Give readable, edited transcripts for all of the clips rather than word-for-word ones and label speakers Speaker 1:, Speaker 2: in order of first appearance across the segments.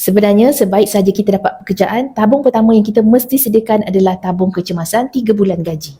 Speaker 1: Sebenarnya sebaik saja kita dapat pekerjaan, tabung pertama yang kita mesti sediakan adalah tabung kecemasan 3 bulan gaji.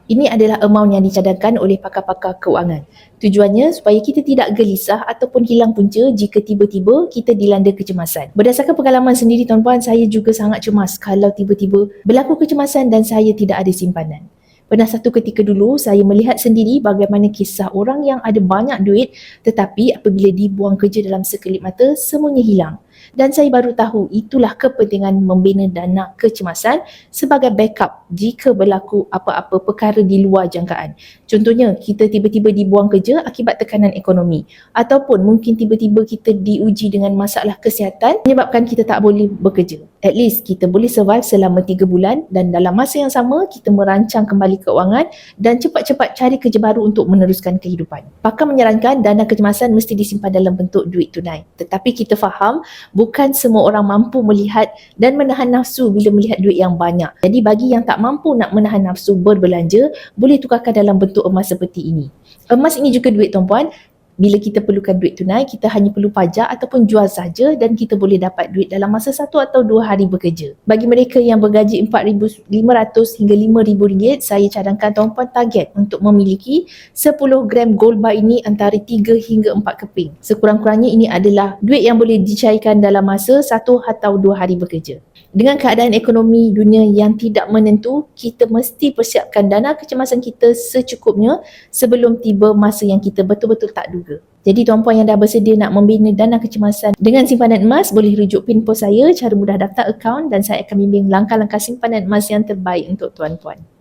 Speaker 1: Ini adalah amount yang dicadangkan oleh pakar-pakar keuangan. Tujuannya supaya kita tidak gelisah ataupun hilang punca jika tiba-tiba kita dilanda kecemasan. Berdasarkan pengalaman sendiri tuan-puan, saya juga sangat cemas kalau tiba-tiba berlaku kecemasan dan saya tidak ada simpanan. Pernah satu ketika dulu saya melihat sendiri bagaimana kisah orang yang ada banyak duit tetapi apabila dibuang kerja dalam sekelip mata semuanya hilang. Dan saya baru tahu itulah kepentingan membina dana kecemasan sebagai backup jika berlaku apa-apa perkara di luar jangkaan. Contohnya, kita tiba-tiba dibuang kerja akibat tekanan ekonomi ataupun mungkin tiba-tiba kita diuji dengan masalah kesihatan menyebabkan kita tak boleh bekerja. At least kita boleh survive selama 3 bulan dan dalam masa yang sama kita merancang kembali keuangan dan cepat-cepat cari kerja baru untuk meneruskan kehidupan. Pakar menyarankan dana kecemasan mesti disimpan dalam bentuk duit tunai. Tetapi kita faham bukan semua orang mampu melihat dan menahan nafsu bila melihat duit yang banyak. Jadi bagi yang tak mampu nak menahan nafsu berbelanja, boleh tukarkan dalam bentuk emas seperti ini. Emas ini juga duit tuan-puan. Bila kita perlukan duit tunai, kita hanya perlu pajak ataupun jual saja dan kita boleh dapat duit dalam masa 1 atau 2 hari bekerja. Bagi mereka yang bergaji RM4,500 hingga RM5,000, saya cadangkan tuan-puan target untuk memiliki 10 gram gold bar ini antara 3 hingga 4 keping. Sekurang-kurangnya ini adalah duit yang boleh dicairkan dalam masa 1 atau 2 hari bekerja. Dengan keadaan ekonomi dunia yang tidak menentu, kita mesti persiapkan dana kecemasan kita secukupnya sebelum tiba masa yang kita betul-betul tak duga. Jadi tuan-puan yang dah bersedia nak membina dana kecemasan dengan simpanan emas, boleh rujuk pin pos saya, cara mudah daftar akaun dan saya akan bimbing langkah-langkah simpanan emas yang terbaik untuk tuan-puan.